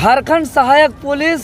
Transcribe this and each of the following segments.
झारखंड सहायक पुलिस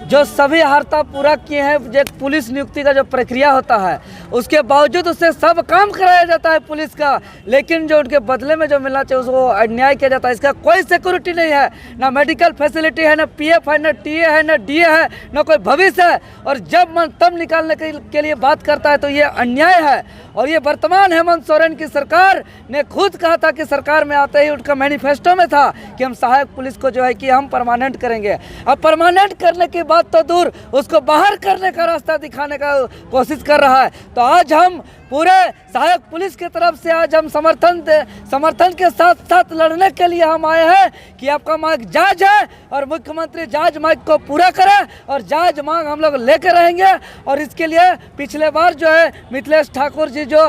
जो सभी अर्हता पूरा किए हैं, जो पुलिस नियुक्ति का जो प्रक्रिया होता है उसके बावजूद उससे सब काम कराया जाता है पुलिस का, लेकिन जो उनके बदले में जो मिलना चाहिए उसको अन्याय किया जाता है। इसका कोई सिक्योरिटी नहीं है, ना मेडिकल फैसिलिटी है, ना पीएफ है, ना टीए है, ना डीए है, ना कोई भविष्य है। और जब मन तब निकालने के लिए बात करता है तो ये अन्याय है। और ये वर्तमान हेमंत सोरेन की सरकार ने खुद कहा था कि सरकार में आते ही उनका मैनिफेस्टो में था कि हम सहायक पुलिस को जो है कि हम परमानेंट करेंगे। अब परमानेंट करने की बात तो दूर, उसको बाहर करने का रास्ता दिखाने का कोशिश कर रहा है। तो आज हम पूरे सहायक पुलिस की तरफ से आज हम समर्थन के साथ साथ लड़ने के लिए हम आए हैं कि आपका मांग जायज है और मुख्यमंत्री जायज मांग को पूरा करे और जायज मांग हम लोग लेकर रहेंगे। और इसके लिए पिछले बार जो है मिथिलेश ठाकुर जी जो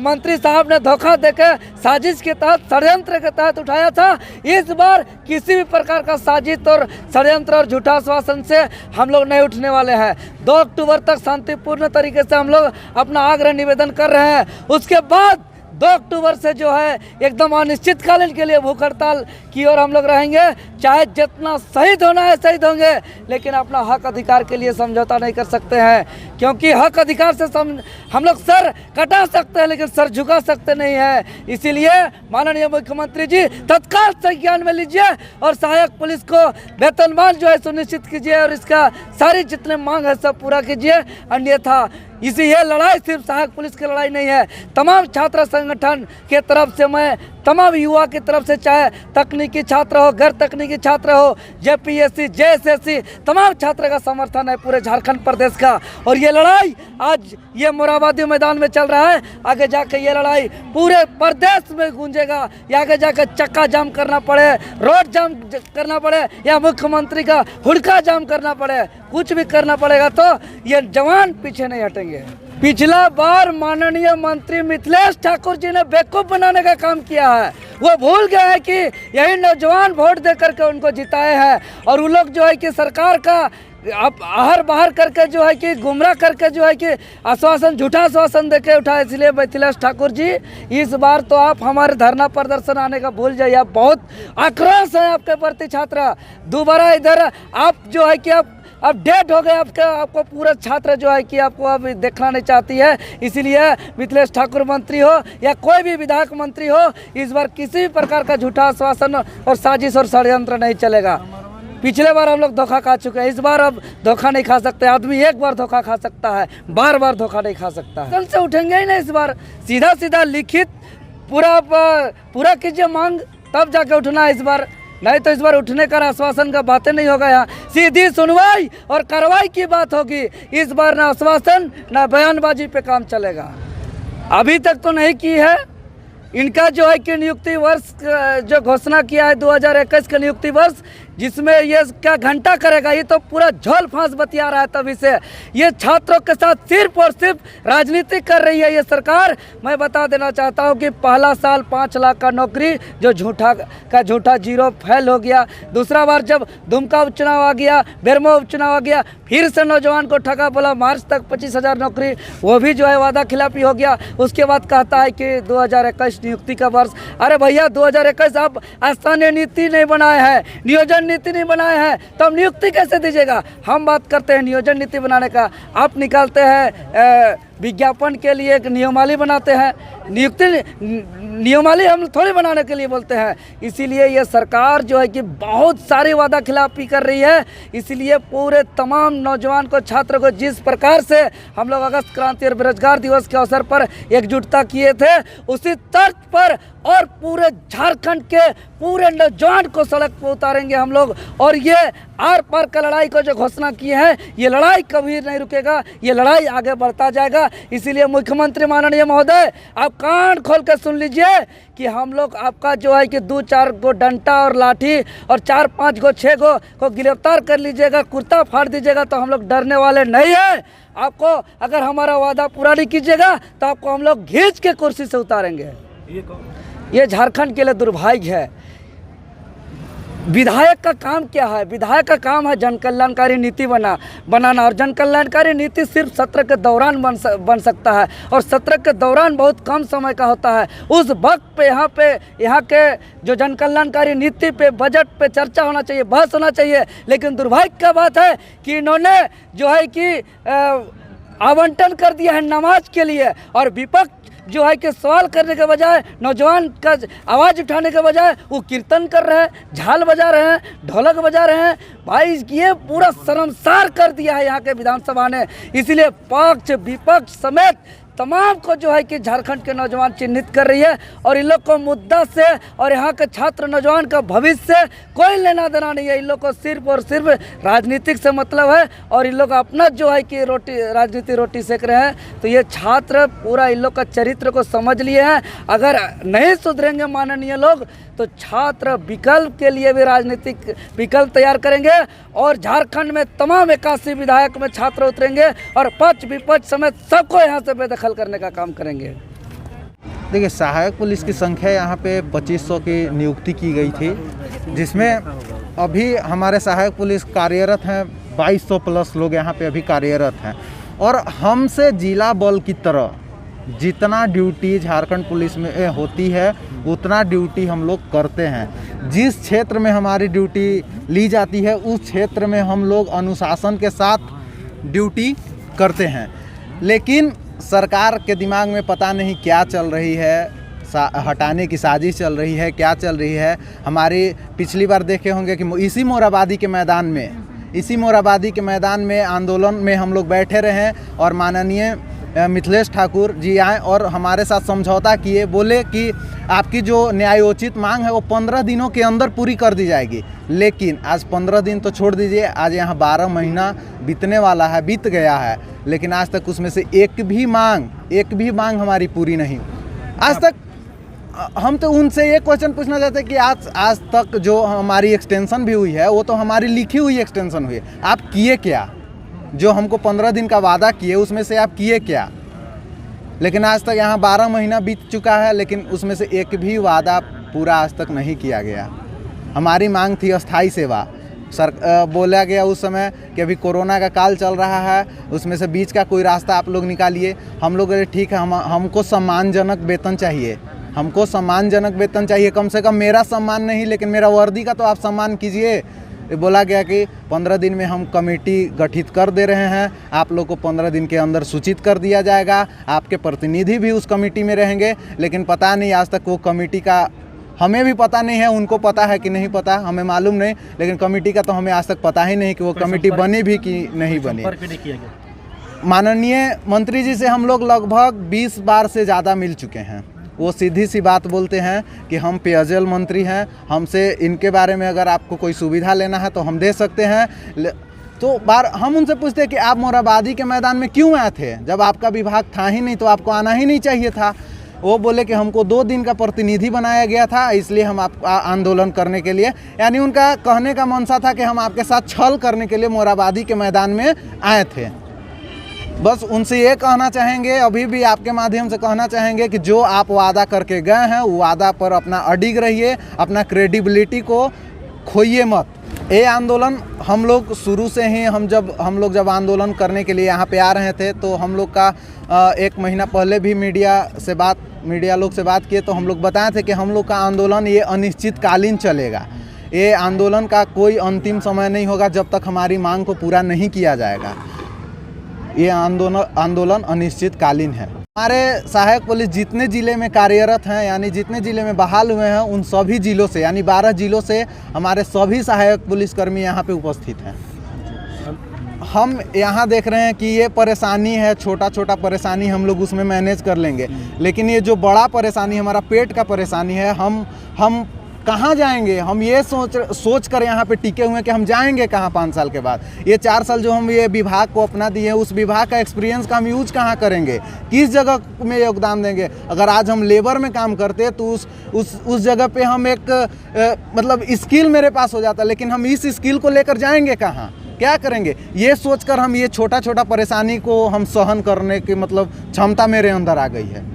मंत्री साहब ने धोखा देकर साजिश के तहत षड्यंत्र के तहत उठाया था, इस बार किसी भी प्रकार का साजिश और षड्यंत्र और झूठा आश्वासन से हम लोग नहीं उठने वाले हैं। 2 अक्टूबर तक शांतिपूर्ण तरीके से हम लोग अपना आग्रह निवेदन कर रहे हैं। उसके बाद 2 अक्टूबर से जो है एकदम अनिश्चितकालीन के लिए भूख हड़ताल की ओर हम लोग रहेंगे। चाहे जितना शहीद होना है शहीद होंगे, लेकिन अपना हक अधिकार के लिए समझौता नहीं कर सकते हैं, क्योंकि हक अधिकार से हम लोग सर कटा सकते हैं लेकिन सर झुका सकते नहीं है। इसीलिए माननीय मुख्यमंत्री जी तत्काल संज्ञान में लीजिए और सहायक पुलिस को वेतनमान जो है सुनिश्चित कीजिए और इसका सारी जितने मांग है सब पूरा कीजिए। अन्यथा ये लड़ाई सिर्फ सहायक पुलिस की लड़ाई नहीं है, तमाम छात्र संगठन के तरफ से, मैं तमाम युवा की तरफ से, चाहे तकनीकी छात्र हो, गैर तकनीकी छात्र हो, जेपीएससी, जेएसएससी, तमाम छात्र का समर्थन है पूरे झारखंड प्रदेश का। और ये लड़ाई आज ये मोरहाबादी मैदान में चल रहा है, आगे जाकर ये लड़ाई पूरे प्रदेश में गूंजेगा। या आगे जाकर चक्का जाम करना पड़े, रोड जाम करना पड़े, या मुख्यमंत्री का हुड़का जाम करना पड़े, कुछ भी करना पड़ेगा तो ये जवान पीछे नहीं हटेंगे। पिछला बार माननीय मंत्री मिथिलेश ठाकुर जी ने बेवकूफ बनाने का काम किया है। वो भूल गए हैं कि यही नौजवान वोट दे करके उनको जिताए हैं और वो लोग जो है कि सरकार का आहर बाहर करके जो है कि गुमराह करके जो है कि आश्वासन, झूठा आश्वासन देके उठाए। इसलिए मिथिलेश ठाकुर जी इस बार तो आप हमारे धरना प्रदर्शन आने का भूल जाइए। आप बहुत आक्रोश है आपके प्रति छात्र, दोबारा इधर आप जो है कि आप अब डेट हो गए आपको पूरा छात्र जो है कि आपको अब देखना नहीं चाहती है। इसीलिए मिथिलेश ठाकुर मंत्री हो या कोई भी विधायक मंत्री हो, इस बार किसी भी प्रकार का झूठा आश्वासन और साजिश और षड्यंत्र नहीं चलेगा। पिछले बार हम लोग धोखा खा चुके हैं, इस बार अब धोखा नहीं खा सकते। आदमी एक बार धोखा खा सकता है, बार बार धोखा नहीं खा सकता है। कल से उठेंगे ही नहीं, इस बार सीधा सीधा लिखित पूरा कीजिए मांग, तब जाके उठना है इस बार। नहीं तो इस बार उठने का आश्वासन का बातें नहीं होगा, यहाँ सीधी सुनवाई और कार्रवाई की बात होगी। इस बार ना आश्वासन ना बयानबाजी पे काम चलेगा। अभी तक तो नहीं की है। इनका जो है कि नियुक्ति वर्ष जो घोषणा किया है 2021 का नियुक्ति वर्ष, जिसमें ये क्या घंटा करेगा, ये तो पूरा झोल फांस बतिया रहा है। तभी से ये छात्रों के साथ सिर्फ और सिर्फ राजनीति कर रही है ये सरकार। मैं बता देना चाहता हूँ कि पहला साल 5 लाख का नौकरी जो झूठा जीरो फेल हो गया। दूसरा बार जब दुमका उपचुनाव आ गया, बेरमो उपचुनाव आ गया, फिर से नौजवान को ठगा, बोला मार्च तक 25,000 नौकरी, वो भी जो है वादा खिलाफी हो गया। उसके बाद कहता है कि 2021 नियुक्ति का वर्ष। अरे भैया 2021 आप स्थानीय नीति नहीं बनाए हैं, नियोजन नीति नहीं बनाए हैं, तो हम नियुक्ति कैसे दीजिएगा। हम बात करते हैं नियोजन नीति बनाने का, आप निकालते हैं विज्ञापन के लिए एक नियमावली बनाते हैं। नियमावली हम थोड़ी बनाने के लिए बोलते हैं। इसीलिए ये सरकार जो है कि बहुत सारी वादा खिलाफी कर रही है। इसीलिए पूरे तमाम नौजवान को, छात्र को, जिस प्रकार से हम लोग अगस्त क्रांति और बेरोजगार दिवस के अवसर पर एकजुटता किए थे, उसी तर्क पर और पूरे झारखंड के पूरे नौजवान को सड़क पर उतारेंगे हम लोग। और ये आर पार का लड़ाई को जो घोषणा की है, ये लड़ाई कभी नहीं रुकेगा, ये लड़ाई आगे बढ़ता जाएगा। इसीलिए मुख्यमंत्री माननीय महोदय, आप कान खोल कर सुन लीजिए कि हम लोग आपका जो है कि 2-4 गो डंटा और लाठी और 4-5 गो 6 गो को गिरफ्तार कर लीजिएगा, कुर्ता फाड़ दीजिएगा, तो हम लोग डरने वाले नहीं हैं। आपको अगर हमारा वादा पूरा नहीं कीजिएगा तो आपको हम लोग खींच के कुर्सी से उतारेंगे। ये झारखंड के लिए दुर्भाग्य है। विधायक का काम क्या है? विधायक का काम है जन कल्याणकारी नीति बनाना, और जन कल्याणकारी नीति सिर्फ सत्र के दौरान बन सकता है, और सत्र के दौरान बहुत कम समय का होता है। उस वक्त पे यहाँ के जो जन कल्याणकारी नीति पे, बजट पे चर्चा होना चाहिए, बहस होना चाहिए। लेकिन दुर्भाग्य का बात है कि इन्होंने जो है कि आवंटन कर दिया है नमाज के लिए, और विपक्ष जो है कि सवाल करने के बजाय, नौजवान का आवाज़ उठाने के बजाय वो कीर्तन कर रहे हैं, झाल बजा रहे हैं, ढोलक बजा रहे हैं। भाई ये पूरा शर्मसार कर दिया है यहाँ के विधानसभा ने। इसीलिए पक्ष विपक्ष समेत तमाम को जो है कि झारखंड के नौजवान चिन्हित कर रही है, और इन लोग को मुद्दा से और यहाँ के छात्र नौजवान का भविष्य से कोई लेना देना नहीं है। इन लोग को सिर्फ और सिर्फ राजनीतिक से मतलब है, और इन लोग अपना जो है कि राजनीति रोटी सेक रहे हैं। तो ये छात्र पूरा इन लोग का चरित्र को समझ लिए हैं। अगर नहीं सुधरेंगे माननीय लोग, तो छात्र विकल्प के लिए भी राजनीतिक विकल्प तैयार करेंगे, और झारखंड में तमाम 81 विधायक में छात्र उतरेंगे, और पक्ष विपक्ष समेत सबको यहाँ से बेदखल करने का काम करेंगे। देखिए, सहायक पुलिस की संख्या यहाँ पे 2500 की नियुक्ति की गई थी, जिसमें अभी हमारे सहायक पुलिस कार्यरत हैं 2200 प्लस लोग यहाँ पे अभी कार्यरत हैं। और हमसे जिला बल की तरह जितना ड्यूटी झारखंड पुलिस में होती है उतना ड्यूटी हम लोग करते हैं। जिस क्षेत्र में हमारी ड्यूटी ली जाती है उस क्षेत्र में हम लोग अनुशासन के साथ ड्यूटी करते हैं। लेकिन सरकार के दिमाग में पता नहीं क्या चल रही है, हटाने की साजिश चल रही है, क्या चल रही है। हमारी पिछली बार देखे होंगे कि इसी मोराबादी के मैदान में आंदोलन में हम लोग बैठे रहे, और माननीय मिथिलेश ठाकुर जी आए और हमारे साथ समझौता किए, बोले कि आपकी जो न्यायोचित मांग है वो 15 दिनों के अंदर पूरी कर दी जाएगी। लेकिन आज 15 दिन तो छोड़ दीजिए, आज यहाँ 12 महीना बीतने वाला है, बीत गया है, लेकिन आज तक उसमें से एक भी मांग हमारी पूरी नहीं। आज तक हम तो उनसे एक क्वेश्चन पूछना चाहते हैं कि आज तक जो हमारी एक्सटेंशन भी हुई है वो तो हमारी लिखी हुई एक्सटेंशन हुई है, आप किए क्या? जो हमको 15 दिन का वादा किए उसमें से आप किए क्या? लेकिन आज तक यहाँ 12 महीना बीत चुका है, लेकिन उसमें से एक भी वादा पूरा आज तक नहीं किया गया। हमारी मांग थी अस्थाई सेवा। बोला गया उस समय कि अभी कोरोना का काल चल रहा है, उसमें से बीच का कोई रास्ता आप लोग निकालिए। हम लोग ठीक है, हमको सम्मानजनक वेतन चाहिए, कम से कम मेरा सम्मान नहीं लेकिन मेरा वर्दी का तो आप सम्मान कीजिए। बोला गया कि 15 दिन में हम कमेटी गठित कर दे रहे हैं, आप लोग को 15 दिन के अंदर सूचित कर दिया जाएगा, आपके प्रतिनिधि भी उस कमेटी में रहेंगे। लेकिन पता नहीं आज तक वो कमेटी का, हमें भी पता नहीं है, उनको पता है कि नहीं पता हमें मालूम नहीं, लेकिन कमेटी का तो हमें आज तक पता ही नहीं कि वो कमेटी बनी भी कि नहीं बनी। माननीय मंत्री जी से हम लोग लगभग 20 बार से ज़्यादा मिल चुके हैं। वो सीधी सी बात बोलते हैं कि हम पेयजल मंत्री हैं, हमसे इनके बारे में अगर आपको कोई सुविधा लेना है तो हम दे सकते हैं। तो हम उनसे पूछते हैं कि आप मोराबादी के मैदान में क्यों आए थे? जब आपका विभाग था ही नहीं तो आपको आना ही नहीं चाहिए था। वो बोले कि हमको 2 दिन का प्रतिनिधि बनाया गया था, इसलिए हम आपका आंदोलन करने के लिए, यानी उनका कहने का मंशा था कि हम आपके साथ छल करने के लिए मोराबादी के मैदान में आए थे। बस उनसे ये कहना चाहेंगे, अभी भी आपके माध्यम से कहना चाहेंगे कि जो आप वादा करके गए हैं वो वादा पर अपना अडिग रहिए, अपना क्रेडिबिलिटी को खोइए मत। ये आंदोलन हम लोग शुरू से ही हम लोग जब आंदोलन करने के लिए यहाँ पे आ रहे थे तो हम लोग का 1 महीना पहले भी मीडिया लोग से बात किए तो हम लोग बताए थे कि हम लोग का आंदोलन ये अनिश्चितकालीन चलेगा। ये आंदोलन का कोई अंतिम समय नहीं होगा जब तक हमारी मांग को पूरा नहीं किया जाएगा। ये आंदोलन अनिश्चितकालीन है। हमारे सहायक पुलिस जितने ज़िले में कार्यरत हैं, यानी जितने ज़िले में बहाल हुए हैं, उन सभी ज़िलों से, यानी 12 ज़िलों से हमारे सभी सहायक पुलिसकर्मी यहाँ पे उपस्थित हैं। हम यहाँ देख रहे हैं कि ये परेशानी है, छोटा परेशानी हम लोग उसमें मैनेज कर लेंगे, लेकिन ये जो बड़ा परेशानी हमारा पेट का परेशानी है, हम कहाँ जाएंगे? हम ये सोच कर यहाँ पे टिके हुए हैं कि हम जाएंगे कहाँ 5 साल के बाद। ये 4 साल जो हम ये विभाग को अपना दिए, उस विभाग का एक्सपीरियंस का हम यूज कहाँ करेंगे? किस जगह में योगदान देंगे? अगर आज हम लेबर में काम करते तो उस जगह पे हम एक मतलब स्किल मेरे पास हो जाता, लेकिन हम इस स्किल को लेकर जाएंगे कहाँ, क्या करेंगे? ये सोचकर हम ये छोटा परेशानी को हम सहन करने की मतलब क्षमता मेरे अंदर आ गई है।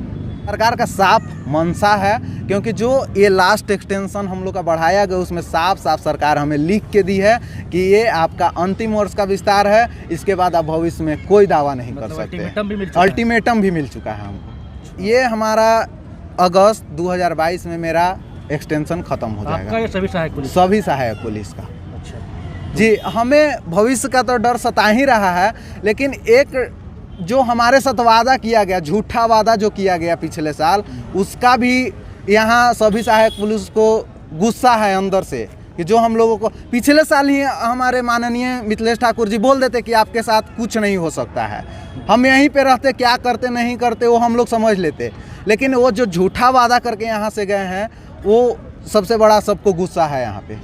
सरकार का साफ मंशा है, क्योंकि जो ये लास्ट एक्सटेंशन हम लोग का बढ़ाया गया उसमें साफ साफ सरकार हमें लिख के दी है कि ये आपका अंतिम वर्ष का विस्तार है, इसके बाद आप भविष्य में कोई दावा नहीं कर सकते। अल्टीमेटम भी मिल चुका है हमको। ये हमारा अगस्त 2022 में मेरा एक्सटेंशन खत्म हो जाएगा। ये सभी सहायक पुलिस का जी। हमें भविष्य का तो डर सता ही रहा है, लेकिन एक जो हमारे साथ वादा किया गया, झूठा वादा जो किया गया पिछले साल, उसका भी यहाँ सभी सहायक पुलिस को गुस्सा है अंदर से कि जो हम लोगों को पिछले साल ही हमारे माननीय मिथिलेश ठाकुर जी बोल देते कि आपके साथ कुछ नहीं हो सकता है, हम यहीं पे रहते, क्या करते नहीं करते वो हम लोग समझ लेते, लेकिन वो जो झूठा वादा करके यहाँ से गए हैं वो सबसे बड़ा सबको गुस्सा है। यहाँ पे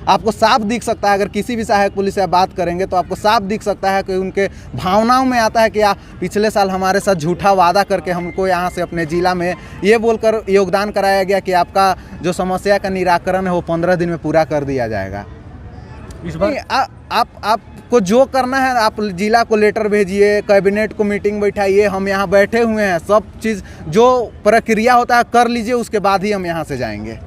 आपको साफ दिख सकता है, अगर किसी भी सहायक पुलिस से आप बात करेंगे तो आपको साफ दिख सकता है कि उनके भावनाओं में आता है कि पिछले साल हमारे साथ झूठा वादा करके हमको यहाँ से अपने ज़िला में ये बोलकर योगदान कराया गया कि आपका जो समस्या का निराकरण है वो 15 दिन में पूरा कर दिया जाएगा। इस बार आपको जो करना है आप जिला को लेटर भेजिए, कैबिनेट को मीटिंग बैठाइए, हम यहाँ बैठे हुए हैं, सब चीज़ जो प्रक्रिया होता है कर लीजिए, उसके बाद ही हम यहाँ से जाएंगे।